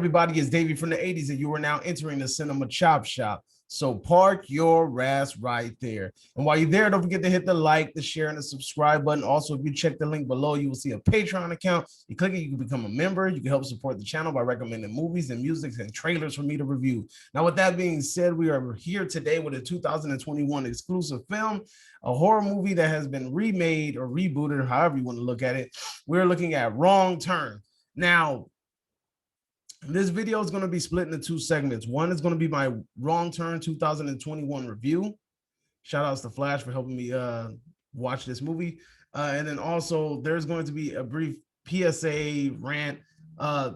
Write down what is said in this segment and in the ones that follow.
everybody? It's Davey from the 80s, and you are now entering the Cinema Chop Shop. So park your ass right there. And while you're there, don't forget to hit the like, the share, and the subscribe button. Also, if you check the link below, you will see a Patreon account. You click it, you can become a member. You can help support the channel by recommending movies and music and trailers for me to review. Now, with that being said, we are here today with a 2021 exclusive film, a horror movie that has been remade or rebooted, or however you want to look at it. We're looking at Wrong Turn. Now, this video is going to be split into two segments. One is going to be my Wrong Turn 2021 review. Shout outs to Flash for helping me watch this movie. And then also there's going to be a brief PSA rant, a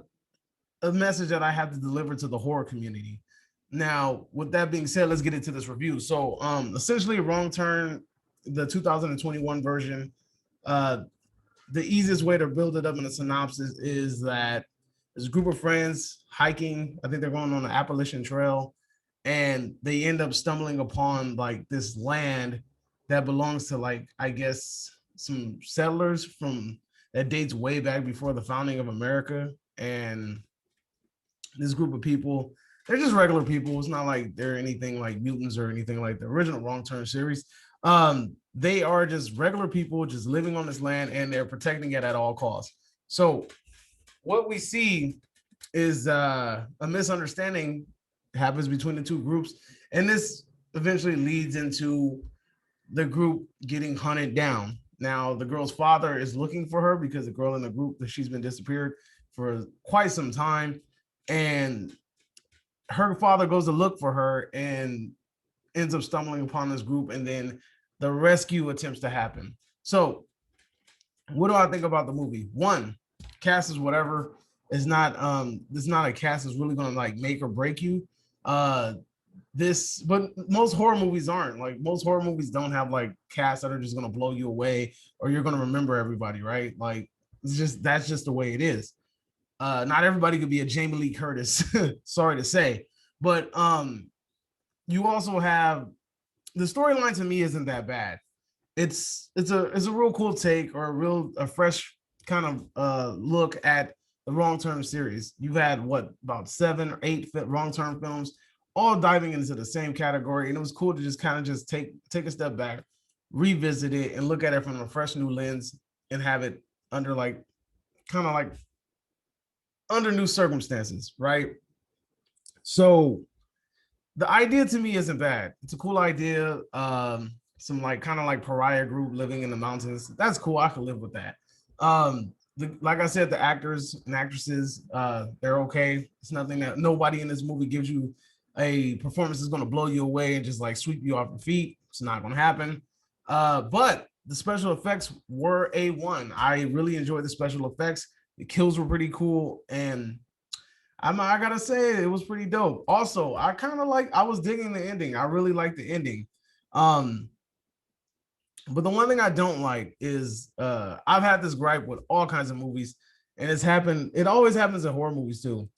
message that I have to deliver to the horror community. Now, with that being said, let's get into this review. So essentially Wrong Turn, the 2021 version, the easiest way to build it up in a synopsis is that there's a group of friends hiking. I think they're going on the Appalachian Trail, and they end up stumbling upon like this land that belongs to, like, I guess some settlers from that dates way back before the founding of America. And this group of people, they're just regular people. It's not like they're anything like mutants or anything like the original Wrong Turn series. They are just regular people just living on this land, and they're protecting it at all costs. So what we see is a misunderstanding happens between the two groups, and this eventually leads into the group getting hunted down. Now, the girl's father is looking for her because the girl in the group, she's been disappeared for quite some time, and her father goes to look for her and ends up stumbling upon this group, and then the rescue attempts to happen. So what do I think about the movie? One, cast is whatever. It's not a cast that's really gonna like make or break you. But most horror movies aren't. Like, most horror movies don't have like casts that are just gonna blow you away or you're gonna remember everybody, right? Like, that's just the way it is. Not everybody could be a Jamie Lee Curtis, sorry to say. But you also have the storyline. To me, isn't that bad. It's a real cool take, or a fresh kind of look at the Wrong Turn series. You've had about 7 or 8 Wrong Turn films, all diving into the same category, and it was cool to just kind of take a step back, revisit it, and look at it from a fresh new lens, and have it under under new circumstances, right? So the idea to me isn't bad. It's a cool idea. Some like kind of like pariah group living in the mountains. That's cool. I can live with that. Like I said, the actors and actresses, they're okay. It's nothing that nobody in this movie gives you a performance that's going to blow you away and just like sweep you off your feet. It's not going to happen. But the special effects were A1. I really enjoyed the special effects. The kills were pretty cool, and I gotta say it was pretty dope. Also, I was digging the ending. I really liked the ending. But the one thing I don't like is I've had this gripe with all kinds of movies, and it always happens in horror movies too.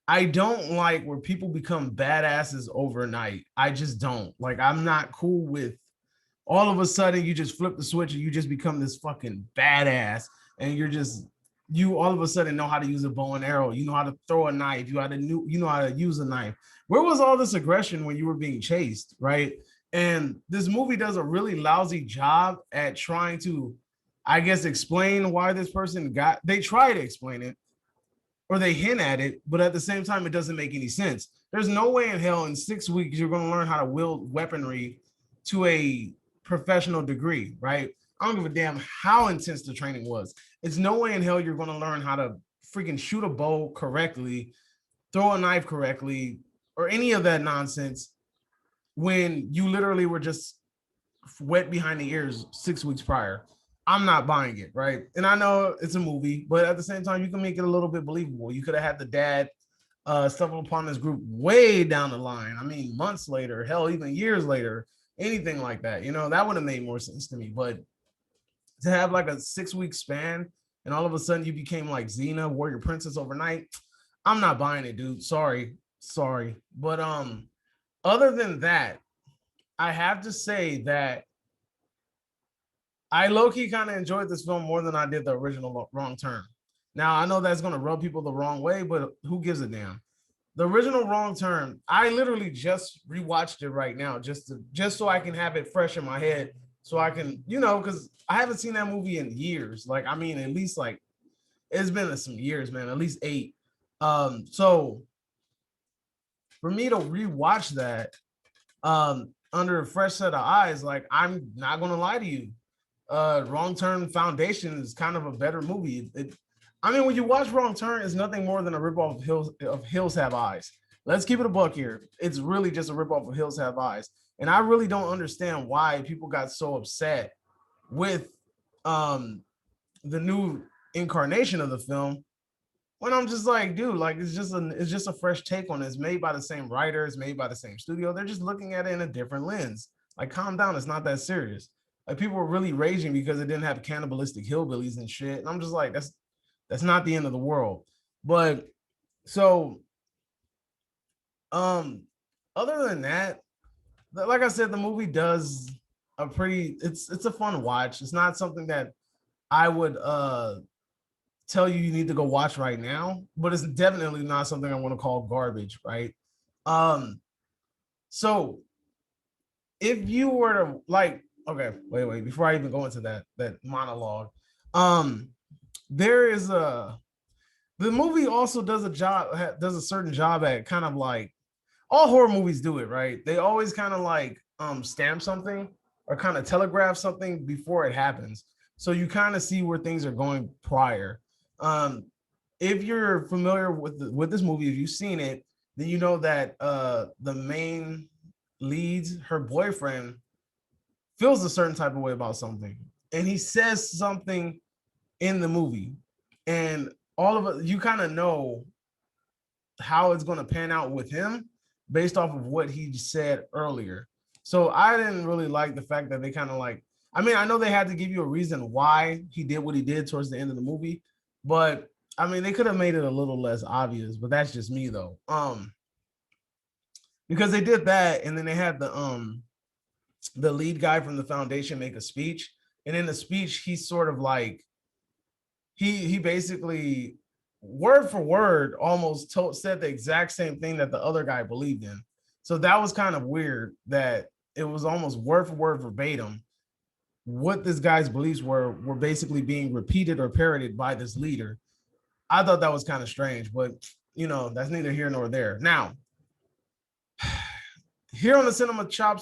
I don't like where people become badasses overnight. I just don't. Like, I'm not cool with all of a sudden you just flip the switch and you just become this fucking badass, and you all of a sudden know how to use a bow and arrow, you know how to throw a knife, you know how to use a knife. Where was all this aggression when you were being chased, right? And this movie does a really lousy job at trying to, I guess, explain why this person they try to explain it, or they hint at it, but at the same time, it doesn't make any sense. There's no way in hell in 6 weeks you're going to learn how to wield weaponry to a professional degree, right? I don't give a damn how intense the training was. It's no way in hell you're going to learn how to freaking shoot a bow correctly, throw a knife correctly, or any of that nonsense when you literally were just wet behind the ears 6 weeks prior. I'm not buying it, right? And I know it's a movie, but at the same time, you can make it a little bit believable. You could have had the dad stumble upon this group way down the line. I mean, months later, hell, even years later, anything like that. You know, that would have made more sense to me. But to have like a 6-week span and all of a sudden you became like Xena, warrior princess overnight, I'm not buying it, dude. Sorry. But other than that, I have to say that I low-key kind of enjoyed this film more than I did the original Wrong Turn. Now, I know that's going to rub people the wrong way, but who gives a damn? The original Wrong Turn, I literally just rewatched it right now, just so I can have it fresh in my head, so I can, because I haven't seen that movie in years. Like, I mean, at least like it's been some years, man, at least 8. So for me to rewatch that under a fresh set of eyes, like I'm not gonna lie to you, Wrong Turn Foundation is kind of a better movie. I mean, when you watch Wrong Turn, it's nothing more than a ripoff of Hills Have Eyes. Let's keep it a buck here. It's really just a ripoff of Hills Have Eyes, and I really don't understand why people got so upset with the new incarnation of the film. When I'm just like, dude, like it's just a fresh take on it. It's made by the same writer, it's made by the same studio. They're just looking at it in a different lens. Like, calm down, it's not that serious. Like, people were really raging because it didn't have cannibalistic hillbillies and shit. And I'm just like, that's not the end of the world. But so other than that, like I said, the movie does it's a fun watch. It's not something that I would tell you need to go watch right now, but it's definitely not something I want to call garbage, right? So if you were to like, okay, wait, before I even go into that monologue, there is the movie also does a certain job at kind of like all horror movies do it, right? They always kind of like stamp something or kind of telegraph something before it happens. So you kind of see where things are going prior. If you're familiar with this movie, if you've seen it, then you know that the main lead, her boyfriend, feels a certain type of way about something, and he says something in the movie, and all of it, you kind of know how it's going to pan out with him based off of what he said earlier. So I didn't really like the fact that they kind of like, I mean, I know they had to give you a reason why he did what he did towards the end of the movie, but I mean, they could have made it a little less obvious, but that's just me though. Because they did that, and then they had the lead guy from the foundation make a speech, and in the speech, he's sort of like he basically word for word almost said the exact same thing that the other guy believed in. So that was kind of weird that it was almost word for word verbatim what this guy's beliefs were basically being repeated or parroted by this leader. I thought that was kind of strange, but that's neither here nor there. Now, here on the Cinema Chop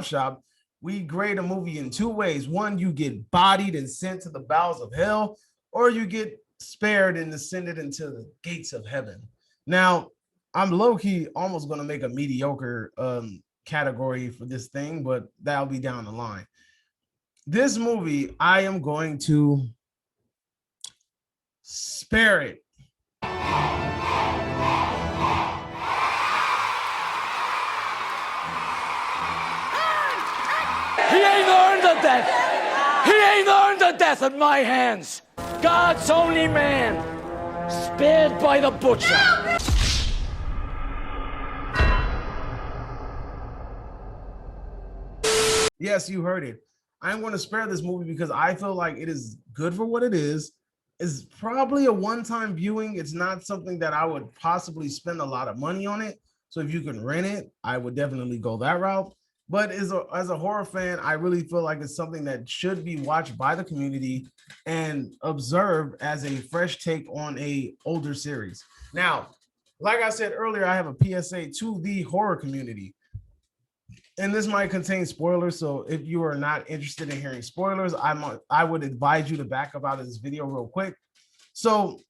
Shop, we grade a movie in two ways. One, you get bodied and sent to the bowels of hell, or you get spared and ascended into the gates of heaven. Now, I'm low-key almost going to make a mediocre category for this thing, but that'll be down the line. This movie, I am going to spare it. He ain't earned the death. He ain't earned the death at my hands. God's only man, spared by the butcher. Yes, you heard it. I'm going to spare this movie because I feel like it is good for what it is. It's probably a one-time viewing. It's not something that I would possibly spend a lot of money on it. So if you can rent it, I would definitely go that route. But as a horror fan, I really feel like it's something that should be watched by the community and observed as a fresh take on a older series. Now, like I said earlier, I have a PSA to the horror community. And this might contain spoilers, so if you are not interested in hearing spoilers, I would advise you to back up out of this video real quick. So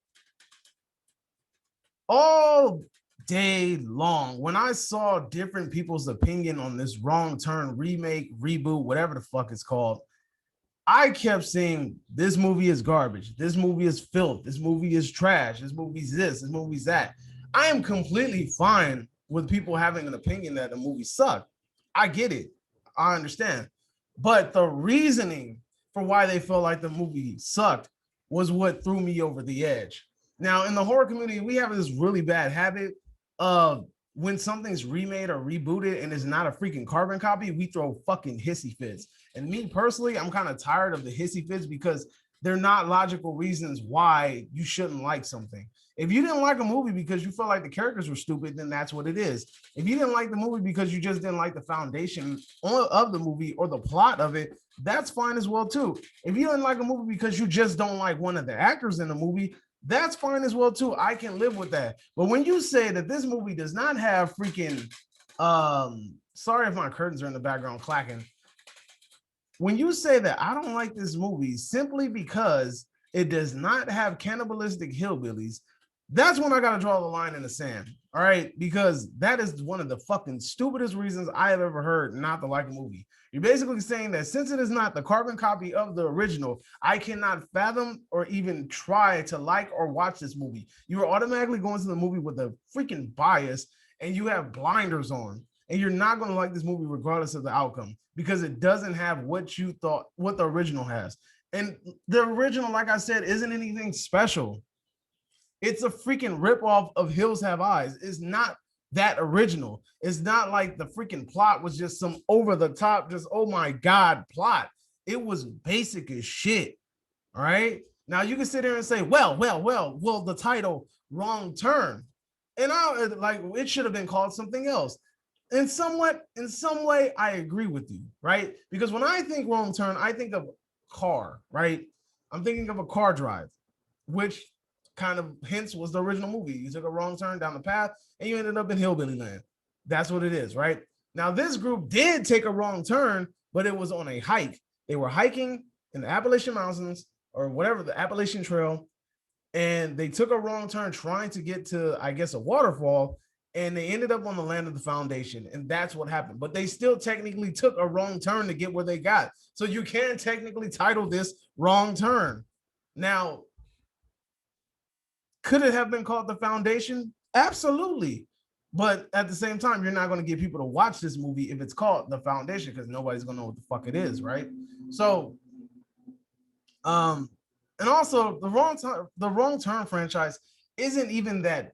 all day long, when I saw different people's opinion on this Wrong Turn remake, reboot, whatever the fuck it's called, I kept saying this movie is garbage. This movie is filth. This movie is trash. This movie's this. This movie's that. I am completely fine with people having an opinion that the movie sucked. I get it. I understand. But the reasoning for why they felt like the movie sucked was what threw me over the edge. Now, in the horror community, we have this really bad habit of when something's remade or rebooted and is not a freaking carbon copy, we throw fucking hissy fits. And me personally, I'm kind of tired of the hissy fits because they're not logical reasons why you shouldn't like something. If you didn't like a movie because you felt like the characters were stupid, then that's what it is. If you didn't like the movie because you just didn't like the foundation of the movie or the plot of it, that's fine as well too. If you didn't like a movie because you just don't like one of the actors in the movie, that's fine as well too. I can live with that. But when you say that this movie does not have freaking sorry if my curtains are in the background clacking. When you say that I don't like this movie simply because it does not have cannibalistic hillbillies, that's when I gotta draw the line in the sand. All right, because that is one of the fucking stupidest reasons I have ever heard not to like a movie. You're basically saying that since it is not the carbon copy of the original, I cannot fathom or even try to like or watch this movie. You are automatically going to the movie with a freaking bias and you have blinders on, and you're not going to like this movie regardless of the outcome because it doesn't have what you thought, what the original has. And the original, like I said, isn't anything special. It's a freaking ripoff of Hills Have Eyes. It's not that original. It's not like the freaking plot was just some over the top, just oh my God plot. It was basic as shit. All right. Now you can sit there and say, well, the title Wrong Turn. And I like it should have been called something else. In some way, I agree with you, right? Because when I think Wrong Turn, I think of car, right? I'm thinking of a car drive, which kind of hence was the original movie. You took a wrong turn down the path and you ended up in hillbilly land. That's what it is, right? Now, this group did take a wrong turn, but it was on a hike. They were hiking in the Appalachian Mountains or whatever, the Appalachian Trail, and they took a wrong turn trying to get to, I guess, a waterfall, and they ended up on the land of the foundation, and that's what happened. But they still technically took a wrong turn to get where they got. So you can technically title this Wrong Turn. Now, could it have been called The Foundation? Absolutely. But at the same time, you're not going to get people to watch this movie if it's called The Foundation because nobody's going to know what the fuck it is, right? So, and also the Wrong Turn franchise isn't even that,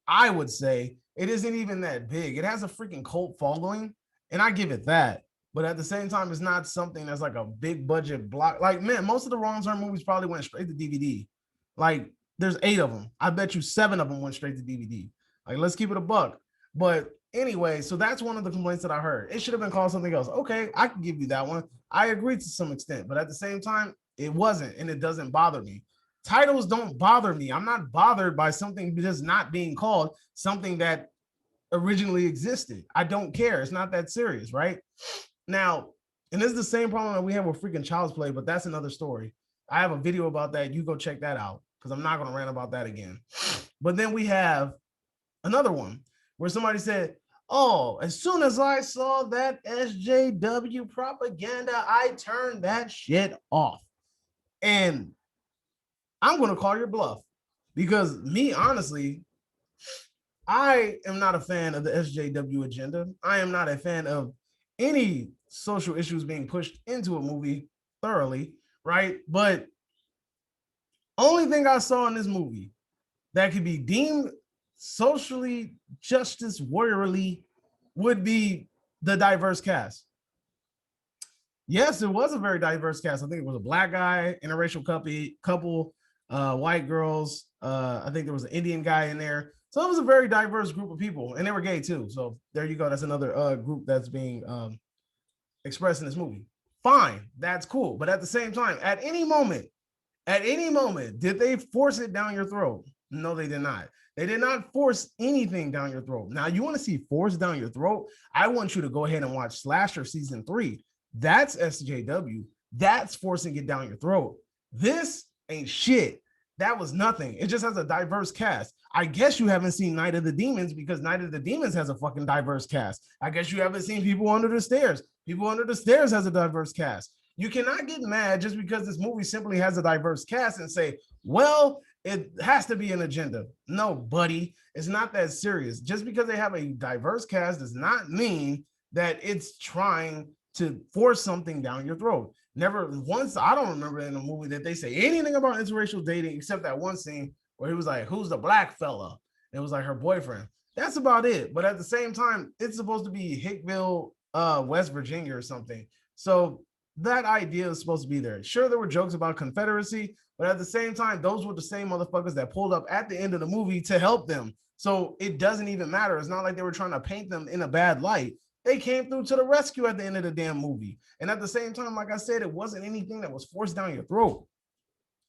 I would say, it isn't even that big. It has a freaking cult following, and I give it that. But at the same time, it's not something that's like a big budget block. Like, man, most of the Wrong Turn movies probably went straight to DVD. Like, there's 8 of them. I bet you 7 of them went straight to DVD. Like, let's keep it a buck. But anyway, so that's one of the complaints that I heard. It should have been called something else. Okay, I can give you that one. I agree to some extent, but at the same time, it wasn't, and it doesn't bother me. Titles don't bother me. I'm not bothered by something just not being called something that originally existed. I don't care. It's not that serious, right? Now, and this is the same problem that we have with freaking Child's Play, but that's another story. I have a video about that. You go check that out because I'm not going to rant about that again. But then we have another one where somebody said, oh, as soon as I saw that SJW propaganda, I turned that shit off. And I'm going to call your bluff because me, honestly, I am not a fan of the SJW agenda. I am not a fan of any social issues being pushed into a movie thoroughly, right? But only thing I saw in this movie that could be deemed socially justice warriorly would be the diverse cast. Yes, it was a very diverse cast. I think it was a black guy, interracial couple, white girls. I think there was an Indian guy in there. So it was a very diverse group of people, and they were gay too. So there you go. That's another group that's being expressed in this movie. Fine, that's cool. But at the same time, at any moment, did they force it down your throat? No, they did not. They did not force anything down your throat. Now, you want to see force down your throat? I want you to go ahead and watch Slasher season 3. That's SJW. That's forcing it down your throat. This ain't shit. That was nothing. It just has a diverse cast. I guess you haven't seen Night of the Demons because Night of the Demons has a fucking diverse cast. I guess you haven't seen People Under the Stairs. People Under the Stairs has a diverse cast. You cannot get mad just because this movie simply has a diverse cast and say, well, it has to be an agenda. No, buddy, it's not that serious. Just because they have a diverse cast does not mean that it's trying to force something down your throat. Never once, I don't remember in a movie that they say anything about interracial dating except that one scene where he was like, who's the black fella? And it was like her boyfriend. That's about it. But at the same time, it's supposed to be Hickville, West Virginia or something. So that idea is supposed to be there. Sure, there were jokes about Confederacy, but at the same time, those were the same motherfuckers that pulled up at the end of the movie to help them. So it doesn't even matter. It's not like they were trying to paint them in a bad light. They came through to the rescue at the end of the damn movie. And at the same time, like I said, it wasn't anything that was forced down your throat.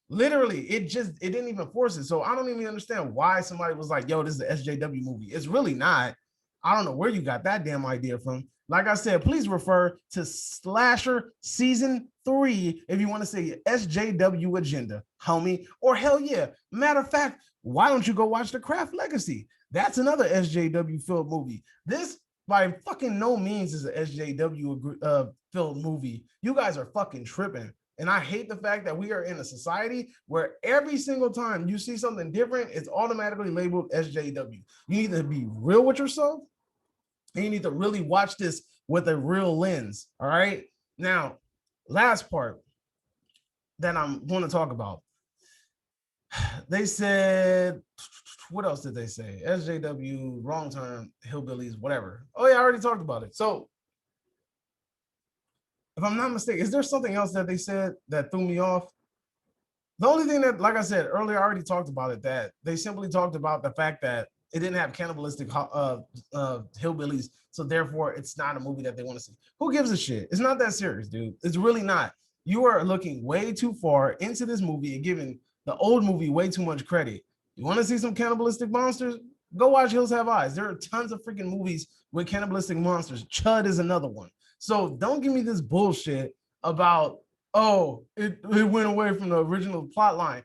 Literally, it didn't even force it. So I don't even understand why somebody was like, yo, this is an SJW movie. It's really not. I don't know where you got that damn idea from. Like I said, please refer to Slasher Season 3 if you want to say SJW agenda, homie. Or hell yeah. Matter of fact, why don't you go watch The Craft Legacy? That's another SJW film movie. This, by fucking no means, is an SJW film movie. You guys are fucking tripping. And I hate the fact that we are in a society where every single time you see something different, it's automatically labeled SJW. You need to be real with yourself. And you need to really watch this with a real lens. All right. Now, last part that I'm going to talk about. They said, what else did they say? SJW, wrong term, hillbillies, whatever. Oh, yeah, I already talked about it. So, if I'm not mistaken, is there something else that they said that threw me off? The only thing that, like I said earlier, I already talked about it, that they simply talked about the fact that it didn't have cannibalistic hillbillies, so therefore it's not a movie that they want to see. Who gives a shit? It's not that serious, dude. It's really not. You are looking way too far into this movie and giving the old movie way too much credit. You want to see some cannibalistic monsters? Go watch Hills Have Eyes. There are tons of freaking movies with cannibalistic monsters. Chud is another one. So don't give me this bullshit about, oh, it went away from the original plot line.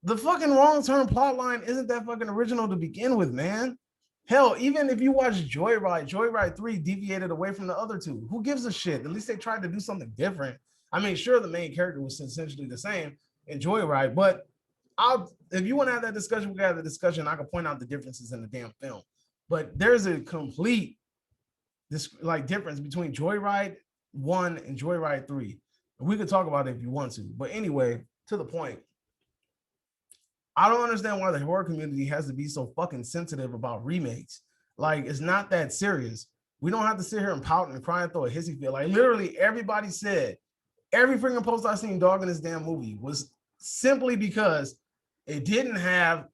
The fucking wrong-term plot line isn't that fucking original to begin with, man. Hell, even if you watch Joyride 3 deviated away from the other two. Who gives a shit? At least they tried to do something different. I mean, sure, the main character was essentially the same in Joyride, but if you want to have that discussion, we can have the discussion. I can point out the differences in the damn film. But there's a complete difference between Joyride 1 and Joyride 3. We could talk about it if you want to. But anyway, to the point. I don't understand why the horror community has to be so fucking sensitive about remakes. Like, it's not that serious. We don't have to sit here and pout and cry and throw a hissy fit. Like, literally, everybody said, every freaking post I seen dogging this damn movie was simply because it didn't have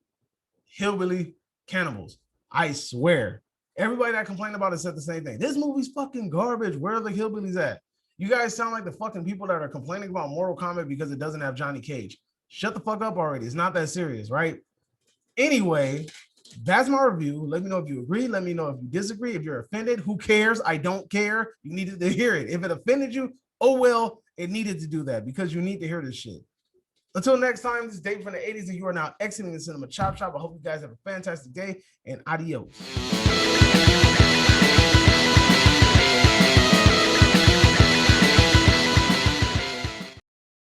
hillbilly cannibals. I swear. Everybody that complained about it said the same thing. This movie's fucking garbage. Where are the hillbillies at? You guys sound like the fucking people that are complaining about Mortal Kombat because it doesn't have Johnny Cage. Shut the fuck up already. It's not that serious, right? Anyway, that's my review. Let me know if you agree. Let me know if you disagree. If you're offended, who cares? I don't care. You needed to hear it. If it offended you, oh well, it needed to do that because you need to hear this shit. Until next time, this is Dave from the 80s, and you are now exiting the Cinema Chop Shop. I hope you guys have a fantastic day, and adios.